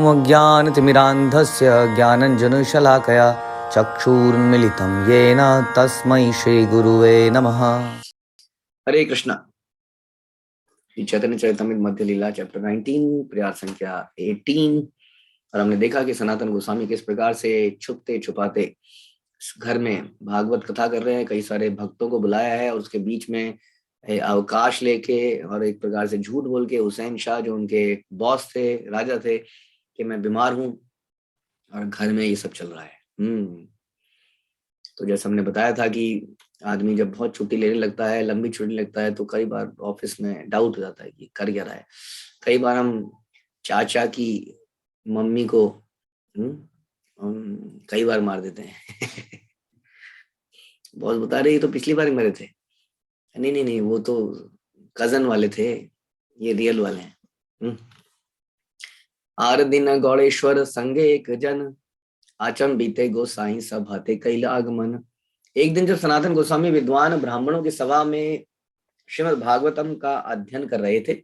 अज्ञानतिमिरान्धस्य ज्ञानञ्जनशलाकया चक्षुरुन्मीलितं येन तस्मै श्रीगुरुवे नमः। हरे कृष्णा। श्री चैतन्य चरितामृत मध्य लीला चैप्टर 19 प्रयार संख्या 18। और हमने देखा कि सनातन गोस्वामी किस प्रकार से छुपते छुपाते घर में भागवत कथा कर रहे हैं, कई सारे भक्तों को बुलाया है और उसके बीच में अवकाश लेके और एक प्रकार से झूठ बोल के हुसैन शाह जो उनके बॉस थे, राजा थे, कि मैं बीमार हूं और घर में ये सब चल रहा है। तो जैसे हमने बताया था कि आदमी जब बहुत छुट्टी लेने लगता है, लंबी छुट्टी लगता है, तो कई बार ऑफिस में डाउट हो जाता है कि कर क्या रहा है। कई बार हम चाचा की मम्मी को कई बार मार देते हैं। बॉस बता रहे तो पिछली बार ही मरे थे। नहीं नहीं नहीं, वो तो कजन वाले थे, ये रियल वाले हैं। आर दिन गौड़ेश्वर संगे एक जन, आचम बीते गोसाई सब हते कैल आगमन। एक दिन जब सनातन गोस्वामी विद्वान ब्राह्मणों की सभा में श्रीमद् भागवतम का अध्ययन कर रहे थे,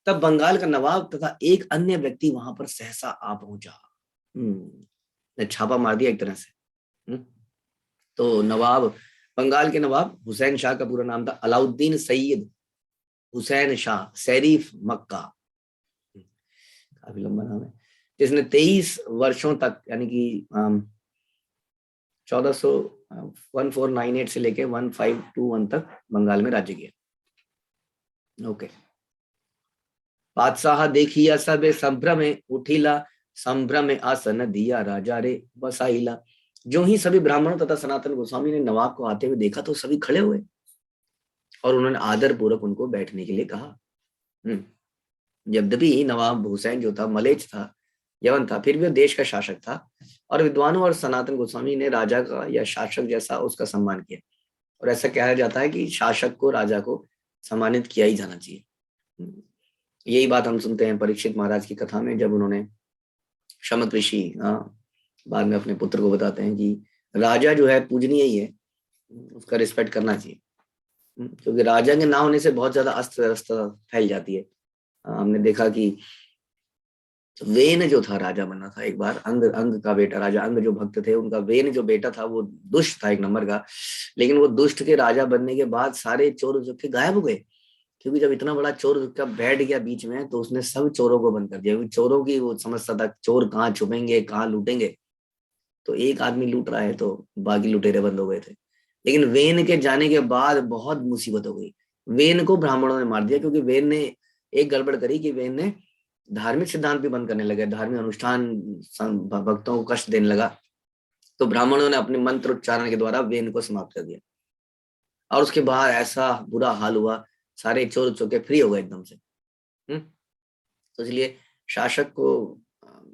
तब बंगाल का नवाब तथा एक अन्य व्यक्ति वहां पर सहसा आ पहुंचा। ने छापा मार दिया एक तरह से। तो नवाब, बंगाल के नवाब हुसैन शाह का पूरा नाम था अलाउद्दीन सैयद हुसैन शाह शरीफ मक्का, काफी लंबा नाम है, जिसने 23 वर्षों तक यानी कि 1498 से लेके 1521 तक बंगाल में राज्य किया। ओके। बादशाह देखिया सब संभ्रम उठिला, संभ्रम आसन दिया राजा रे बसाइला। जो ही सभी ब्राह्मणों तथा सनातन गोस्वामी ने नवाब को आते हुए देखा तो सभी खड़े हुए और उन्होंने आदर पूर्वक उनको बैठने के लिए कहा। यद्यपि नवाब हुसैन जो था मलेच्छ था, यवन था, फिर भी देश का शासक था और विद्वानों और सनातन गोस्वामी ने राजा का या शासक जैसा उसका सम्मान किया। और ऐसा कहा जाता है कि शासक को, राजा को सम्मानित किया ही जाना चाहिए। यही बात हम सुनते हैं परीक्षित महाराज की कथा में, जब उन्होंने शमक ऋषि बाद में अपने पुत्र को बताते हैं कि राजा जो है पूजनीय ही है, उसका रिस्पेक्ट करना चाहिए, क्योंकि राजा के ना होने से बहुत ज्यादा अस्त व्यवस्था फैल जाती है। हमने देखा कि वेन जो था, राजा बनना था एक बार, अंग का बेटा, राजा अंग जो भक्त थे उनका वेन जो बेटा था वो दुष्ट था एक नंबर का, लेकिन वो दुष्ट के राजा बनने के बाद सारे चोर उचक्के गायब हो गए, क्योंकि जब इतना बड़ा चोर उचक्का बैठ गया बीच में तो उसने सब चोरों को बंद कर दिया, क्योंकि चोरों की वो समझता था चोर कहाँ छुपेंगे, कहाँ लूटेंगे। तो एक आदमी लूट रहा है तो बाकी लुटेरे बंद हो गए थे। लेकिन वेन के जाने के बाद बहुत मुसीबत हो गई। वेन को ब्राह्मणों ने मार दिया, क्योंकि वेन ने एक गड़बड़ करी कि वेन ने धार्मिक सिद्धांत भी बंद करने लगे, धार्मिक अनुष्ठान भक्तों को कष्ट देने लगा। तो ब्राह्मणों ने अपने मंत्र उच्चारण के द्वारा वेन को समाप्त कर दिया और उसके बाद ऐसा बुरा हाल हुआ, सारे चोर चौके फ्री हो गए एकदम से। तो इसलिए शासक को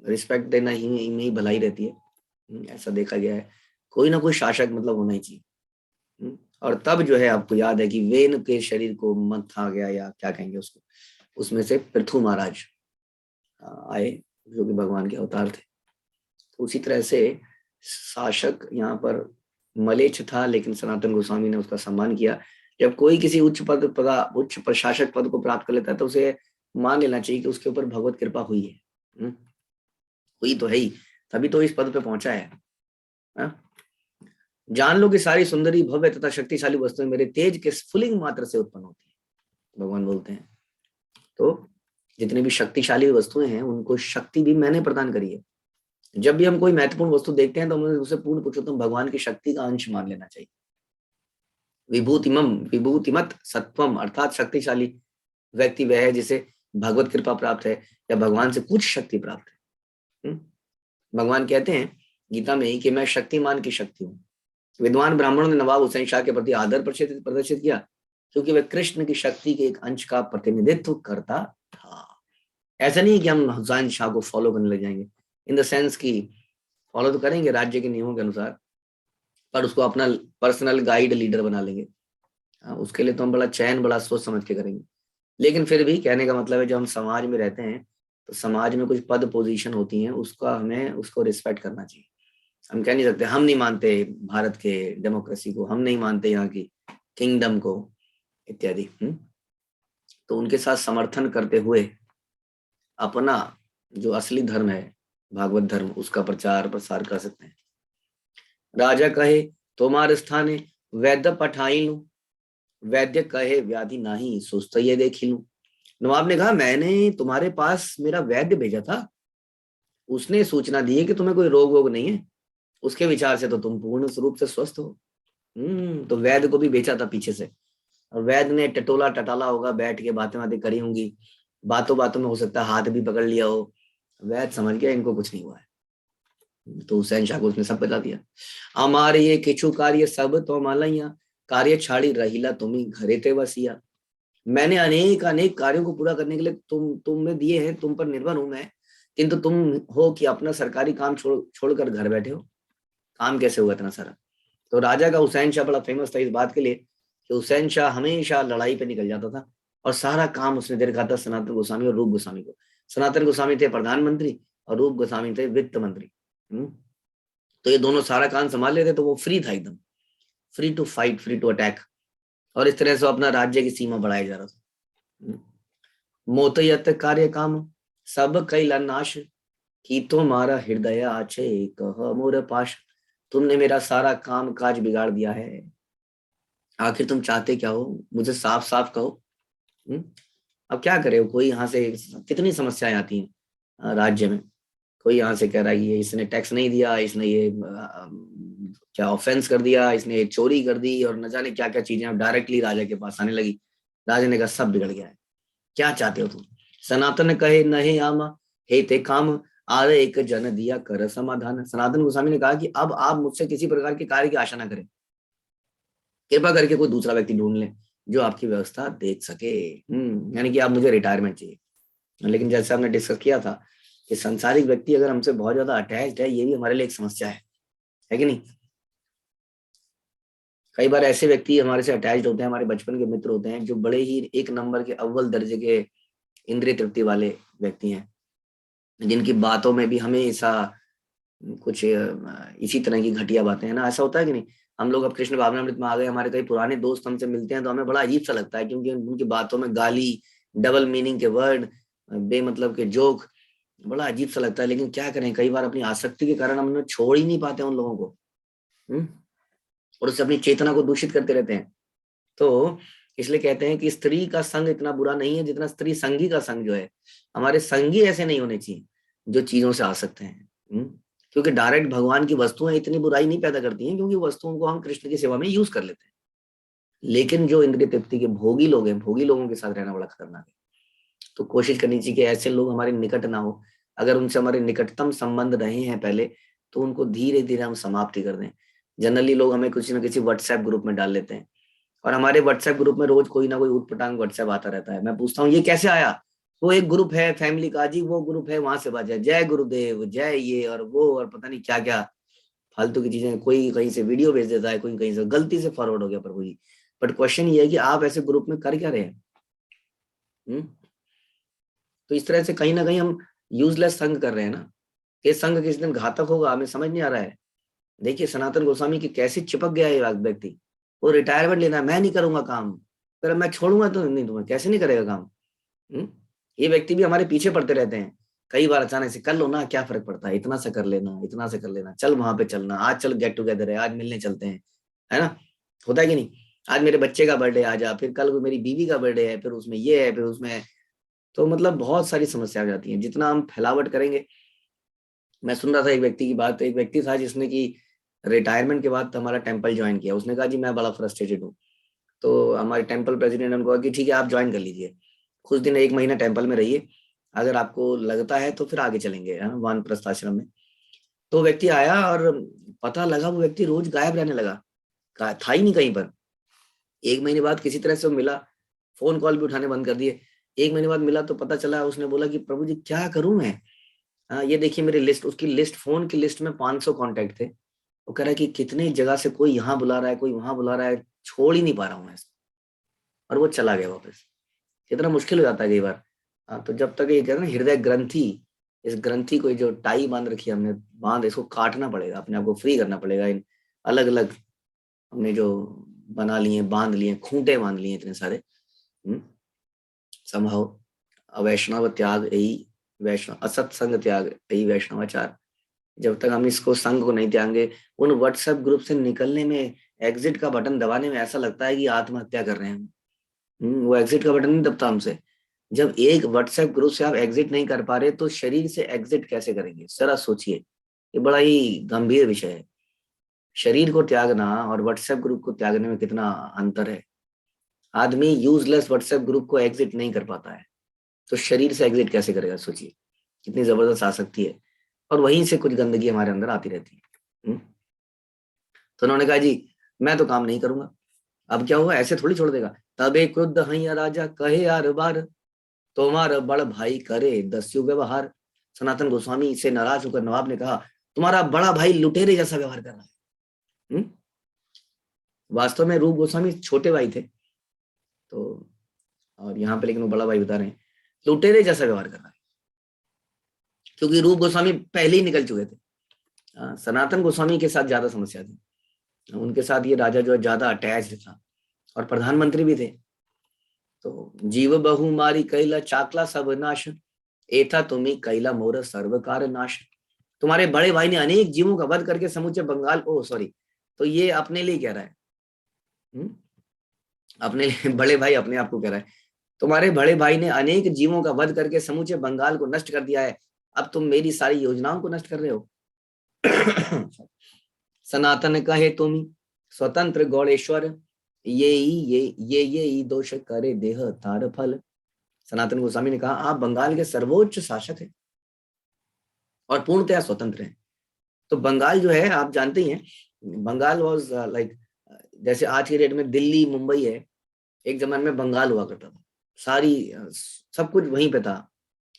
रिस्पेक्ट देना ही में भलाई रहती है, ऐसा देखा गया है। कोई ना कोई शासक मतलब होना ही चाहिए। और तब जो है आपको याद है कि वेन के शरीर को मथा गया, या क्या कहेंगे उसको, उसमें से पृथु महाराज आए जो कि भगवान के अवतार थे। तो उसी तरह से शासक यहाँ पर मलेच्छ था, लेकिन सनातन गोस्वामी ने उसका सम्मान किया। जब कोई किसी उच्च प्रशासक पद को प्राप्त कर लेता है तो उसे मान लेना चाहिए कि उसके ऊपर भगवत कृपा हुई है। हुई तो है ही, तभी तो इस पद पे पहुंचा है। जान लो कि सारी सुंदरी, भव्य तथा शक्तिशाली वस्तुएं मेरे तेज के स्फुलिंग मात्र से उत्पन्न होती है, भगवान बोलते हैं। तो जितनी भी शक्तिशाली वस्तुएं हैं उनको शक्ति भी मैंने प्रदान करी है। जब भी हम कोई महत्वपूर्ण वस्तु देखते हैं तो हमें उसे पूर्ण पुरुषोत्तम भगवान की शक्ति का अंश मान लेना चाहिए। विभूतिमत सत्वम, अर्थात शक्तिशाली व्यक्ति वह है जिसे भगवत कृपा प्राप्त है या भगवान से कुछ शक्ति प्राप्त है। भगवान कहते हैं गीता में ही कि मैं शक्तिमान की शक्ति हूँ। विद्वान ब्राह्मणों ने नवाब हुसैन शाह के प्रति आदर प्रदर्शित किया, क्योंकि वह कृष्ण की शक्ति के एक अंश का प्रतिनिधित्व करता था। ऐसा नहीं कि हम हुसैन शाह को फॉलो करने लग जाएंगे, इन द सेंस कि फॉलो तो करेंगे राज्य के नियमों के अनुसार, पर उसको अपना पर्सनल गाइड लीडर बना लेंगे। उसके लिए तो हम बड़ा चैन, बड़ा सोच समझ के करेंगे। लेकिन फिर भी कहने का मतलब है, जब हम समाज में रहते हैं तो समाज में कुछ पद पोजीशन होती हैं, उसका हमें उसको रिस्पेक्ट करना चाहिए। हम कह नहीं सकते हम नहीं मानते भारत के डेमोक्रेसी को, हम नहीं मानते यहाँ की किंगडम को इत्यादि। तो उनके साथ समर्थन करते हुए अपना जो असली धर्म है, भागवत धर्म, उसका प्रचार प्रसार कर सकते हैं। राजा कहे तुम्हारे स्थाने वैद्य पठाई लूं, वैद्य कहे व्याधि नाही सुस्त ये देखी लूं। नवाब ने कहा मैंने तुम्हारे पास मेरा वैद्य भेजा था, उसने सूचना दी है कि तुम्हें कोई रोग वोग नहीं है, उसके विचार से तो तुम पूर्ण रूप से स्वस्थ हो। तो वैद्य को भी बेचा था पीछे से, और वैद्य ने टटोला टटाला होगा, बैठ के बातें बातें करी होंगी, बातों बातों में हो सकता है हाथ भी पकड़ लिया हो। वैद्य समझ गया इनको कुछ नहीं हुआ है, तो हुसैन शाह को उसने सब बता दिया। हमारे ये किचु कार्य सब तो मालैया, कार्य छाड़ी रहीला तुम्ही घरे ते वसिया। मैंने अनेक अनेक कार्यों को पूरा करने के लिए तुम्हें दिए हैं, तुम पर निर्भर हूं मैं, किंतु तुम हो कि अपना सरकारी काम छोड़कर घर बैठे हो। काम कैसे हुआ इतना सारा? तो राजा का हुसैन शाह बड़ा फेमस था इस बात के लिए कि हुसैन शाह हमेशा लड़ाई पे निकल जाता था, और सारा काम उसने दे रखा था सनातन गोस्वामी और रूप गोस्वामी को। सनातन गोस्वामी थे प्रधानमंत्री और रूप गोस्वामी थे वित्त मंत्री। तो ये दोनों सारा काम संभाल लेते, तो वो फ्री था, एकदम free to fight, free to attack, और इस तरह से अपना राज्य की सीमा बढ़ाया जा रहा था। मोतयत कार्य काम सब कैला नाश, की तो मारा हृदय आछे कह मोर पाश। तुमने मेरा सारा काम काज बिगाड़ दिया है, आखिर तुम चाहते क्या हो, मुझे साफ साफ कहो। हम्म? अब क्या करे, कोई यहाँ से, कितनी समस्याएं आती हैं राज्य में। कोई यहाँ से कह रहा है ये इसने टैक्स नहीं दिया, इसने ये क्या ऑफेंस कर दिया, इसने ये चोरी कर दी, और न जाने क्या क्या चीजें अब डायरेक्टली राजा के पास आने लगी। राजा ने कहा सब बिगड़ गया है, क्या चाहते हो तुम? सनातन कहे नहीं आमा, हे ते काम आरे एक जन दिया कर समाधान। सनातन गोस्वामी ने कहा कि अब आप मुझसे किसी प्रकार के कार्य की आशा ना करें, कृपा करके कोई दूसरा व्यक्ति ढूंढ लें जो आपकी व्यवस्था देख सके। यानी कि आप, मुझे रिटायरमेंट चाहिए। लेकिन जैसे हमने डिस्कस किया था कि संसारिक व्यक्ति अगर हमसे बहुत ज्यादा अटैच्ड है, ये भी हमारे लिए एक समस्या है कि नहीं? कई बार ऐसे व्यक्ति हमारे से अटैच्ड होते हैं, हमारे बचपन के मित्र होते हैं, जो बड़े ही एक नंबर के अव्वल दर्जे के इंद्रिय तृप्ति वाले व्यक्ति हैं, जिनकी बातों में भी हमेशा कुछ इसी तरह की घटिया बातें हैं ना। ऐसा होता है कि नहीं? हम लोग अब कृष्ण भावनामृत में आ गए, हमारे कई पुराने दोस्त हमसे मिलते हैं तो हमें बड़ा अजीब सा लगता है, क्योंकि उनकी बातों में गाली, डबल मीनिंग के वर्ड, बेमतलब के जोक, बड़ा अजीब सा लगता है। लेकिन क्या करें, कई बार अपनी आसक्ति के कारण हम उन्हें छोड़ ही नहीं पाते उन लोगों को। हम्म? और उससे अपनी चेतना को दूषित करते रहते हैं। तो इसलिए कहते हैं कि स्त्री का संग इतना बुरा नहीं है जितना स्त्री संगी का संग जो है। हमारे संगी ऐसे नहीं होने चाहिए जो चीजों से आ सकते हैं। क्योंकि डायरेक्ट भगवान की वस्तुएं इतनी बुराई नहीं पैदा करती हैं, क्योंकि वस्तुओं को हम कृष्ण की सेवा में यूज कर लेते हैं। लेकिन जो इंद्रिय तृप्ति के भोगी लोग हैं, भोगी लोगों के साथ रहना बड़ा खतरनाक है। तो कोशिश करनी चाहिए कि ऐसे लोग हमारे निकट ना हो। अगर उनसे हमारे निकटतम संबंध रहे हैं पहले, तो उनको धीरे धीरे हम समाप्ति कर दें। जनरली लोग हमें किसी न किसी व्हाट्सएप ग्रुप में डाल लेते हैं, और हमारे व्हाट्सएप ग्रुप में रोज कोई ना कोई उटपटांग व्हाट्सएप आता रहता है। मैं पूछता हूँ ये कैसे आया? वो एक ग्रुप है फैमिली का जी, वो ग्रुप है, वहां से बात जय गुरुदेव जय ये और वो और पता नहीं क्या क्या फालतू की चीजें। कोई कहीं से वीडियो भेज देता है, कोई कहीं से गलती से फॉरवर्ड हो गया प्रभु जी। बट क्वेश्चन ये है कि आप ऐसे ग्रुप में कर क्या रहे हैं? हम्म? तो इस तरह से कहीं ना कहीं हम यूजलेस संग कर रहे हैं ना। ये संग किस दिन घातक होगा हमें समझ नहीं आ रहा है। देखिए सनातन गोस्वामी की कैसे चिपक गया ये व्यक्ति। वो रिटायरमेंट लेना है, मैं नहीं करूंगा काम, पर मैं छोड़ूंगा तो नहीं, तुम्हें कैसे नहीं करेगा काम? हम्म? ये व्यक्ति भी हमारे पीछे पड़ते रहते हैं। कई बार अचानक से कर लो ना, क्या फर्क पड़ता है, इतना से कर लेना, इतना से कर लेना, चल वहां पे चलना, आज चल गेट टुगेदर है, आज मिलने चलते हैं, है ना? होता है कि नहीं? आज मेरे बच्चे का बर्थडे आ जा, फिर कल मेरी बीवी का बर्थडे है, फिर उसमें ये है, फिर उसमें, तो मतलब बहुत सारी समस्या आ जाती हैं जितना हम फैलावट करेंगे। मैं सुन रहा था एक व्यक्ति की बात, एक व्यक्ति था जिसने की रिटायरमेंट के बाद हमारा टेम्पल ज्वाइन किया। उसने कहा जी मैं बड़ा फ्रस्ट्रेटेड हूँ। तो हमारे टेम्पल प्रेसिडेंट ने उनको कहा कि ठीक है आप ज्वाइन कर लीजिए, कुछ दिन एक महीना टेम्पल में रहिए, अगर आपको लगता है तो फिर आगे चलेंगे वानप्रस्थ आश्रम में। तो व्यक्ति आया और पता लगा वो व्यक्ति रोज गायब रहने लगा, था ही नहीं कहीं पर। एक महीने बाद किसी तरह से वो मिला, फोन कॉल भी उठाने बंद कर दिए। एक महीने बाद मिला तो पता चला, उसने बोला कि प्रभु जी क्या करूं मैं, ये देखिए मेरी लिस्ट, उसकी लिस्ट, फोन की लिस्ट में 500 कॉन्टेक्ट थे। वो कह रहा है कि कितनी जगह से कोई यहाँ बुला रहा है, कोई वहां बुला रहा है, छोड़ ही नहीं पा रहा हूँ मैं इसको। और वो चला गया वापस। कितना मुश्किल हो जाता है कई बार। तो जब तक ये कहते हैं ना हृदय ग्रंथि, इस ग्रंथि को जो टाई बांध रखी है हमने, बांध इसको काटना पड़ेगा, अपने आप को फ्री करना पड़ेगा। इन अलग अलग हमने जो बना लिए, बांध लिए, खूंटे बांध लिए इतने सारे। संभव अवैष्णव त्याग यही वैष्णव असत संग त्याग यही वैष्णवाचार। जब तक हम इसको संग को नहीं त्यागेंगे, उन व्हाट्सएप ग्रुप से निकलने में, एग्जिट का बटन दबाने में ऐसा लगता है कि आत्महत्या कर रहे हैं हम। वो एग्जिट का बटन नहीं दबता हमसे। जब एक व्हाट्सएप ग्रुप से आप एग्जिट नहीं कर पा रहे तो शरीर से एग्जिट कैसे करेंगे, जरा सोचिए। ये बड़ा ही गंभीर विषय है। शरीर को त्यागना और व्हाट्सएप ग्रुप को त्यागने में कितना अंतर है। आदमी यूजलेस व्हाट्सएप ग्रुप को एग्जिट नहीं कर पाता है, तो शरीर से एग्जिट कैसे करेगा, सोचिए कितनी जबरदस्त आसक्ति है। और वहीं से कुछ गंदगी हमारे अंदर आती रहती है। तो उन्होंने कहा जी मैं तो काम नहीं करूंगा। अब क्या हुआ, ऐसे थोड़ी छोड़ देगा। तबे क्रुद्ध हैया राजा कहे यार बार, तुम्हारा बड़ भाई करे दस्यु व्यवहार। सनातन गोस्वामी से नाराज होकर नवाब ने कहा तुम्हारा बड़ा भाई लुटेरे जैसा व्यवहार कर रहा है। वास्तव में रूप गोस्वामी छोटे भाई थे, तो और यहाँ पे लेकिन वो बड़ा भाई बता रहे हैं लुटेरे जैसा व्यवहार कर रहा है, क्योंकि रूप गोस्वामी पहले ही निकल चुके थे। सनातन गोस्वामी के साथ ज्यादा समस्या थी, उनके साथ ये राजा जो है ज्यादा अटैच्ड था और प्रधानमंत्री भी थे। तो जीव बहु मारी कैला चाकला सब नाश, एथा तुम्ही कैला मोर सर्वकार नाश। तुम्हारे बड़े भाई ने अनेक जीवों का वध करके समूचे बंगाल, ओ सॉरी, तो ये अपने लिए कह रहा है। अपने लिए बड़े भाई अपने आप को कह रहा है, तुम्हारे बड़े भाई ने अनेक जीवों का वध करके समूचे बंगाल को नष्ट कर दिया है, अब तुम मेरी सारी योजनाओं को नष्ट कर रहे हो। सनातन कहे तुम स्वतंत्र गौड़ेश्वर, ये दोष करे देह तार फल। सनातन गोस्वामी ने कहा आप बंगाल के सर्वोच्च शासक हैं और पूर्णतया स्वतंत्र हैं। तो बंगाल जो है आप जानते ही हैं, बंगाल वॉज लाइक जैसे आज की डेट में दिल्ली मुंबई है, एक जमाने में बंगाल हुआ करता था। सारी सब कुछ वहीं पे था।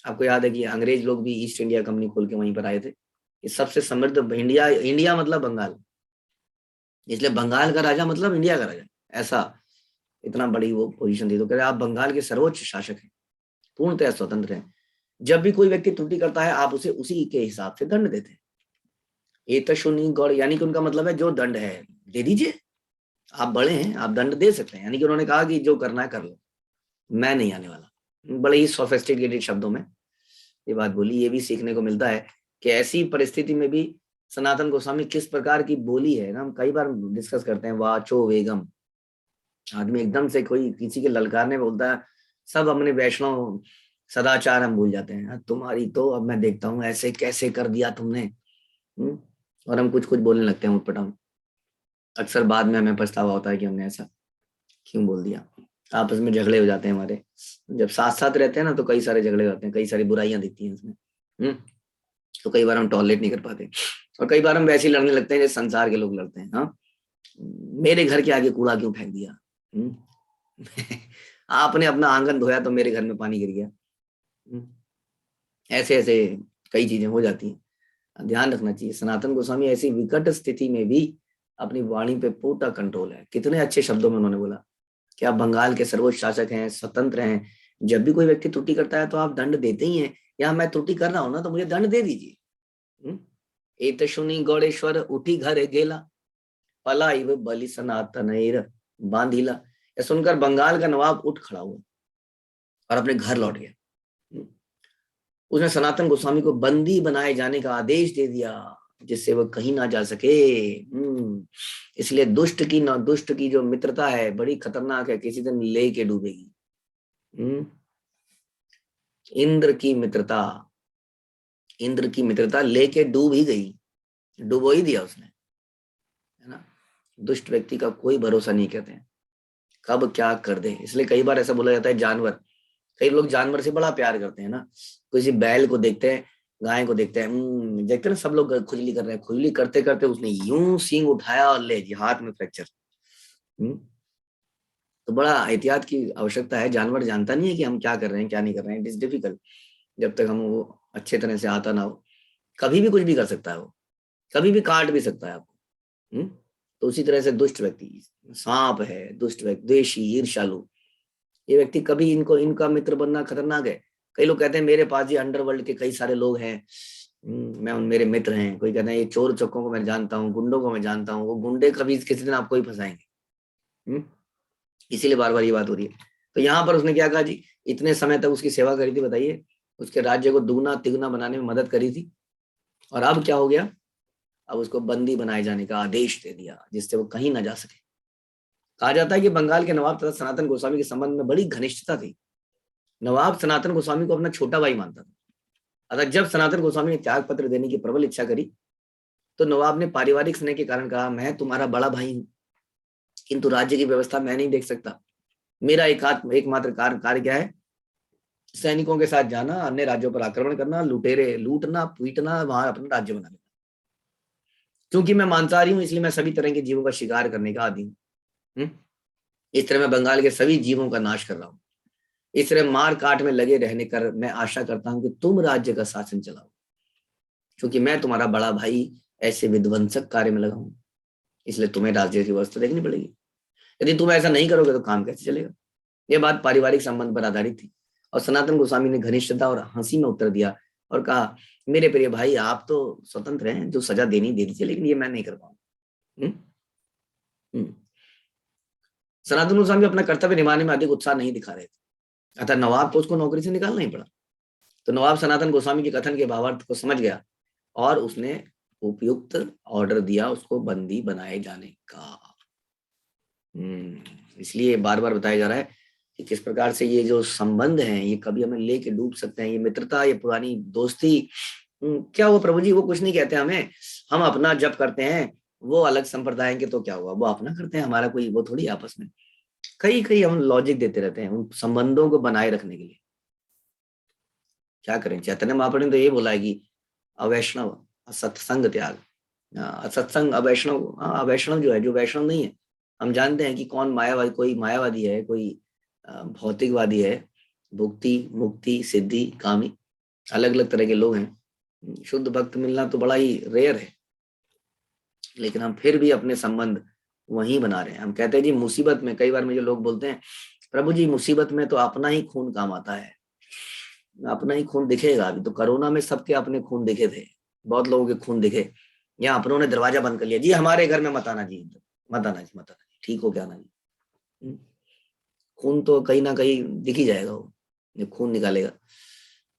आपको याद है कि अंग्रेज लोग भी ईस्ट इंडिया कंपनी खोल के वहीं पर आए थे। ये सबसे समृद्ध इंडिया, इंडिया मतलब बंगाल, इसलिए बंगाल का राजा मतलब इंडिया का राजा, ऐसा इतना बड़ी वो पोजीशन थी। तो कह रहे आप बंगाल के सर्वोच्च शासक हैं, पूर्णतः स्वतंत्र हैं। जब भी कोई व्यक्ति त्रुटि करता है आप उसे उसी के हिसाब से दंड देते हैं। एतशुनि गौड़, यानी कि उनका मतलब है जो दंड है दे दीजिए, आप बड़े हैं आप दंड दे सकते हैं। यानी कि उन्होंने कहा कि जो करना है कर लो, मैं नहीं आने वाला। बड़े ही सोफिस्टिकेटेड शब्दों में ये बात बोली। ये भी सीखने को मिलता है कि ऐसी परिस्थिति में भी सनातन गोस्वामी किस प्रकार की बोली है ना, हम कई बार डिस्कस करते हैं वाचो वेगम। आदमी एकदम से कोई किसी के ललकारने बोलता है, सब अपने वैष्णव सदाचार हम भूल जाते हैं। तुम्हारी तो अब मैं देखता हूँ ऐसे कैसे कर दिया तुमने। और हम कुछ कुछ बोलने लगते हैं उठपटांग। अक्सर बाद में हमें पछतावा होता है कि हमने ऐसा क्यों बोल दिया। आपस में झगड़े हो जाते हैं हमारे, जब साथ साथ रहते हैं ना तो कई सारे झगड़े होते हैं, कई सारी बुराइयां दिखती हैं उसमें। तो कई बार हम टॉलरेट नहीं कर पाते और कई बार हम वैसे ही लड़ने लगते हैं जैसे संसार के लोग लड़ते हैं। हाँ, मेरे घर के आगे कूड़ा क्यों फेंक दिया, आपने अपना आंगन धोया तो मेरे घर में पानी गिर गया। ऐसे ऐसे कई चीजें हो जाती हैं, ध्यान रखना चाहिए। सनातन गोस्वामी ऐसी विकट स्थिति में भी अपनी वाणी पे पूरा कंट्रोल है। कितने अच्छे शब्दों में उन्होंने बोला कि आप बंगाल के सर्वोच्च शासक हैं, स्वतंत्र हैं। जब भी कोई व्यक्ति त्रुटि करता है तो आप दंड देते ही हैं, या मैं त्रुटि कर रहा हूं ना तो मुझे दंड दे दीजिए। एतशुनि गौड़ेश्वर उठी घर गेला, पलाइव बलि सनातन बांधिला। यह सुनकर बंगाल का नवाब उठ खड़ा हुआ और अपने घर लौट गया। उसने सनातन गोस्वामी को बंदी बनाए जाने का आदेश दे दिया, जिससे वह कहीं ना जा सके। इसलिए दुष्ट की जो मित्रता है बड़ी खतरनाक है, किसी दिन लेके डूबेगी। इंद्र की मित्रता लेके डूब ही गई, डुबो ही दिया उसने, है ना। दुष्ट व्यक्ति का कोई भरोसा नहीं कहते हैं, कब क्या कर दे। इसलिए कई बार ऐसा बोला जाता है जानवर, कई लोग जानवर से बड़ा प्यार करते हैं ना। किसी बैल को देखते हैं, गाय को देखते हैं, देखते हैं ना सब लोग खुजली कर रहे हैं, खुजली करते करते उसने यूं सींग उठाया और ले जी हाथ में फ्रैक्चर। तो बड़ा एहतियात की आवश्यकता है। जानवर जानता नहीं है कि हम क्या कर रहे हैं क्या नहीं कर रहे हैं। इट इज डिफिकल्ट, जब तक हम वो अच्छे तरह से आता ना हो। कभी भी कुछ भी कर सकता है वो, कभी भी काट भी सकता है आपको। तो उसी तरह से दुष्ट व्यक्ति, सांप है दुष्ट व्यक्ति, द्वेषी, ईर्ष्यालु, ये व्यक्ति कभी इनका मित्र बनना खतरनाक है। कई लोग कहते हैं मेरे पास ही अंडरवर्ल्ड के कई सारे लोग हैं, मैं उन मेरे मित्र हैं। कोई कहता है ये चोर चक्कों को मैं जानता हूँ, गुंडों को मैं जानता हूँ, वो गुंडे कभी किसी दिन आपको ही फंसाएंगे। इसीलिए बार बार ये बात हो रही है। तो यहाँ पर उसने क्या कहा जी, इतने समय तक उसकी सेवा करी थी, बताइए उसके राज्य को दुगना तिगुना बनाने में मदद करी थी। और अब क्या हो गया, अब उसको बंदी बनाए जाने का आदेश दे दिया, जिससे वो कहीं ना जा सके। कहा जाता है कि बंगाल के नवाब तथा सनातन गोस्वामी के संबंध में बड़ी घनिष्ठता थी। नवाब सनातन गोस्वामी को अपना छोटा भाई मानता था। अतः जब सनातन गोस्वामी ने त्याग पत्र देने की प्रबल इच्छा करी, तो नवाब ने पारिवारिक स्नेह के कारण कहा, मैं तुम्हारा बड़ा भाई हूं, किंतु राज्य की व्यवस्था मैं नहीं देख सकता। मेरा एकमात्र कार्य क्या है, सैनिकों के साथ जाना, अन्य राज्यों पर आक्रमण करना, लुटेरे लूटना पीटना, वहां अपना राज्य बना लेना। क्योंकि मैं मांसाहारी हूं, इसलिए मैं सभी तरह के जीवों का शिकार करने का आदी हूं। इस तरह मैं बंगाल के सभी जीवों का नाश कर रहा हूं। इस तरह मार काट में लगे रहने कर मैं आशा करता हूं कि तुम राज्य का शासन चलाओ, क्योंकि मैं तुम्हारा बड़ा भाई ऐसे विध्वंसक कार्य में लगा हूं, इसलिए तुम्हें राज्य की व्यवस्था देखनी पड़ेगी। यदि तुम ऐसा नहीं करोगे तो काम कैसे चलेगा। यह बात पारिवारिक संबंध पर आधारित थी, और सनातन गोस्वामी ने घनिष्ठता और हंसी में उत्तर दिया और कहा, मेरे प्रिय भाई, आप तो स्वतंत्र हैं, जो सजा देनी दे दीजिए, लेकिन ये मैं नहीं कर पाऊंगा। सनातन गोस्वामी अपना कर्तव्य निभाने में अधिक उत्साह नहीं दिखा रहे थे, अतः नवाब को उसको नौकरी से निकालना ही पड़ा। तो नवाब सनातन गोस्वामी के कथन के भावार्थ को समझ गया और उसने उपयुक्त ऑर्डर दिया उसको बंदी बनाए जाने का। इसलिए बार बार बताया जा रहा है कि किस प्रकार से ये जो संबंध हैं ये कभी हमें लेके डूब सकते हैं। ये मित्रता, ये पुरानी दोस्ती, क्या वो प्रभु जी वो कुछ नहीं कहते हमें, हम अपना जप करते हैं, वो अलग संप्रदाय के तो क्या हुआ, वो अपना करते हैं, हमारा कोई वो थोड़ी आपस में। कई कई हम लॉजिक देते रहते हैं उन संबंधों को बनाए रखने के लिए। क्या करें, चैतन्य महाप्रभु ने तो ये बोला है कि अवैष्णव सत्संग त्याग, सत्संग अवैष्णव, अवैष्णव जो है, जो वैष्णव नहीं है, हम जानते हैं कि कौन मायावादी, कोई मायावादी है, कोई भौतिकवादी है, भुक्ति मुक्ति सिद्धि कामी, अलग अलग तरह के लोग हैं। शुद्ध भक्त मिलना तो बड़ा ही रेयर है, लेकिन हम फिर भी अपने संबंध वहीं बना रहे हैं। हम कहते हैं जी मुसीबत में, कई बार मुझे लोग बोलते हैं, प्रभु जी मुसीबत में तो अपना ही खून काम आता है। अपना ही खून दिखेगा। अभी तो कोरोना में सबके अपने खून दिखे थे, बहुत लोगों के खून दिखे। यहाँ अपनों ने दरवाजा बंद कर लिया, जी हमारे घर में मत आना जी, मत आना जी, मत आना जी, ठीक हो क्या ना जी। खून तो कहीं ना कहीं दिख ही जाएगा, वो खून निकालेगा।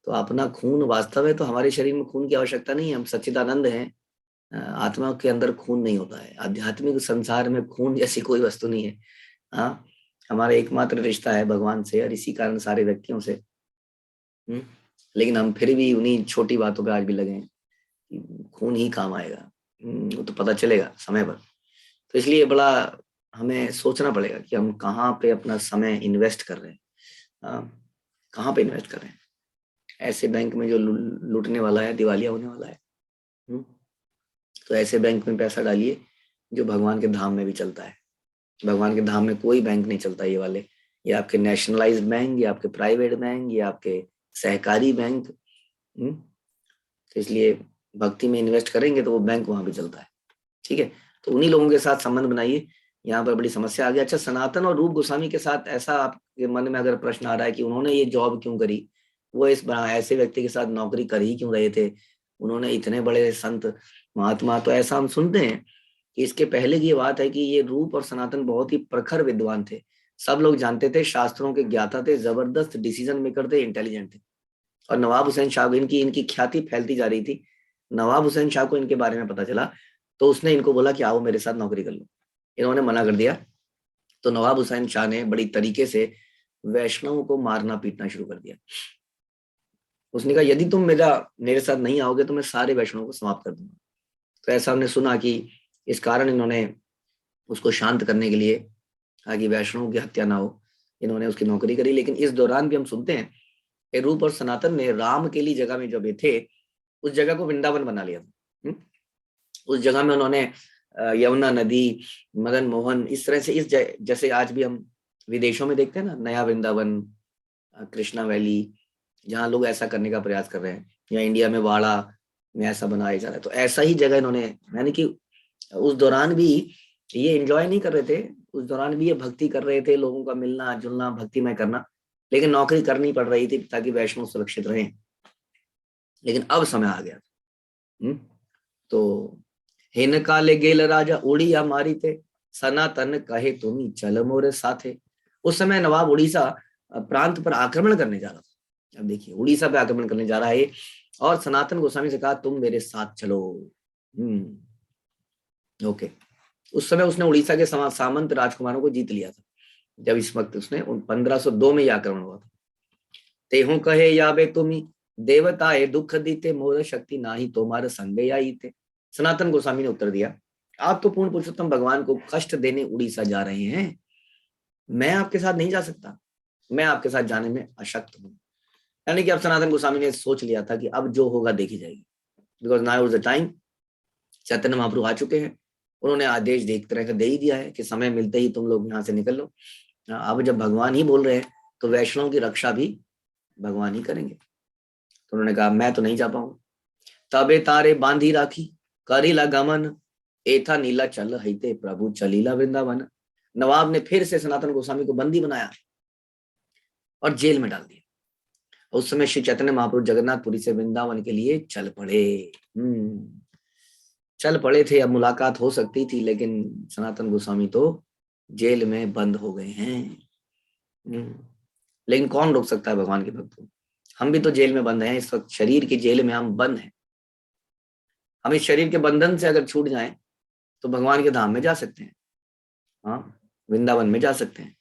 तो अपना खून वास्तव है तो हमारे शरीर में खून की आवश्यकता नहीं है, हम सच्चिदानंद हैं। आत्मा के अंदर खून नहीं होता है। आध्यात्मिक संसार में खून जैसी कोई वस्तु नहीं है। हाँ, हमारा एकमात्र रिश्ता है भगवान से, और इसी कारण सारे व्यक्तियों से। लेकिन हम फिर भी उन्हीं छोटी बातों पे आज भी लगे हैं कि खून ही काम आएगा। वो तो पता चलेगा समय पर। तो इसलिए बड़ा हमें सोचना पड़ेगा कि हम कहाँ पे अपना समय इन्वेस्ट कर रहे हैं, कहाँ पे इन्वेस्ट कर रहे हैं। ऐसे बैंक में जो लूटने वाला है, दिवालिया होने वाला है, तो ऐसे बैंक में पैसा डालिए जो भगवान के धाम में भी चलता है। भगवान के धाम में कोई बैंक नहीं चलता ये वाले, ये आपके नेशनलाइज्ड बैंक, ये आपके प्राइवेट बैंक, ये आपके सहकारी बैंक। तो इसलिए भक्ति में इन्वेस्ट करेंगे तो वो बैंक वहां भी चलता है। ठीक है, तो उन्हीं लोगों के साथ संबंध बनाइए। यहाँ पर बड़ी समस्या आ गई। अच्छा, सनातन और रूप गोस्वामी के साथ ऐसा आपके मन में अगर प्रश्न आ रहा है कि उन्होंने ये जॉब क्यों करी, वो इस ऐसे व्यक्ति के साथ नौकरी कर ही क्यों रहे थे, उन्होंने इतने बड़े संत महात्मा, तो ऐसा हम सुनते हैं कि इसके पहले की ये बात है कि ये रूप और सनातन बहुत ही प्रखर विद्वान थे। सब लोग जानते थे, शास्त्रों के ज्ञाता थे, जबरदस्त डिसीजन मेकर थे, इंटेलिजेंट थे। और नवाब हुसैन शाह को इनकी इनकी ख्याति फैलती जा रही थी। नवाब हुसैन शाह को इनके बारे में पता चला तो उसने इनको बोला कि आओ मेरे साथ नौकरी कर लो। इन्होंने मना कर दिया। तो नवाब हुसैन शाह ने बड़ी तरीके से वैष्णवों को मारना पीटना शुरू कर दिया। उसने कहा यदि तुम मेरे साथ नहीं आओगे तो मैं सारे वैष्णवों को समाप्त कर दूंगा। तो ऐसा हमने सुना कि इस कारण इन्होंने उसको शांत करने के लिए ताकि वैष्णवों की हत्या ना हो, इन्होंने उसकी नौकरी करी। लेकिन इस दौरान भी हम सुनते हैं कि रूप और सनातन ने राम के लिए जगह में जब ये थे, उस जगह को वृंदावन बना लिया था। उस जगह में उन्होंने यमुना नदी, मदन मोहन, इस तरह से जैसे आज भी हम विदेशों में देखते हैं ना, नया वृंदावन, कृष्णा वैली, जहाँ लोग ऐसा करने का प्रयास कर रहे हैं, या इंडिया में वाड़ा में ऐसा बनाया जा रहा है। तो ऐसा ही जगह इन्होंने, यानी कि उस दौरान भी ये एंजॉय नहीं कर रहे थे, उस दौरान भी ये भक्ति कर रहे थे, लोगों का मिलना जुलना, भक्तिमय करना, लेकिन नौकरी करनी पड़ रही थी ताकि वैष्णव सुरक्षित रहें। लेकिन अब समय आ गया। तो हिन काले गेल राजा उड़िया मारी थे, सनातन कहे तुम चल मोरे साथे। उस समय नवाब उड़ीसा प्रांत पर आक्रमण करने जा रहा था। अब देखिए उड़ीसा पे आक्रमण करने जा रहा है और सनातन गोस्वामी से कहा तुम मेरे साथ चलो। ओके। उस समय उसने उड़ीसा के सामंत राजकुमारों को जीत लिया था, जब इस वक्त उसने 1502 में यह आक्रमण हुआ था। तेहू कहे याबे तुम्ही देवताए दुख दीते मोर शक्ति नाही तुम्हारे संगे आई थे। सनातन गोस्वामी ने उत्तर दिया, आप तो पूर्ण पुरुषोत्तम भगवान को कष्ट देने उड़ीसा जा रहे हैं, मैं आपके साथ नहीं जा सकता, मैं आपके साथ जाने में अशक्त हूँ। यानी कि अब सनातन गोस्वामी ने सोच लिया था कि अब जो होगा देखी जाएगी, because now is the time. Chaitanya Mahaprabhu आ चुके हैं, उन्होंने आदेश देख तरह का दे ही दिया है कि समय मिलते ही तुम लोग यहाँ से निकल लो। अब जब भगवान ही बोल रहे हैं तो वैष्णव की रक्षा भी भगवान ही करेंगे। तो उन्होंने कहा मैं तो नहीं जा पाऊंगा। तबे तारे बांधी राखी करीला गमन एथा नीला चल हईते प्रभु चलीला वृंदावन। नवाब ने फिर से सनातन गोस्वामी को बंदी बनाया और जेल में डाल दिया। उस समय श्री चैतन्य महाप्रभु जगन्नाथपुरी से वृंदावन के लिए चल पड़े। चल पड़े थे, अब मुलाकात हो सकती थी, लेकिन सनातन गोस्वामी तो जेल में बंद हो गए हैं। लेकिन कौन रोक सकता है भगवान के भक्त को? हम भी तो जेल में बंद हैं इस वक्त, शरीर की जेल में हम बंद हैं। हम इस शरीर के बंधन से अगर छूट जाएं तो भगवान के धाम में जा सकते हैं, हाँ, वृंदावन में जा सकते हैं।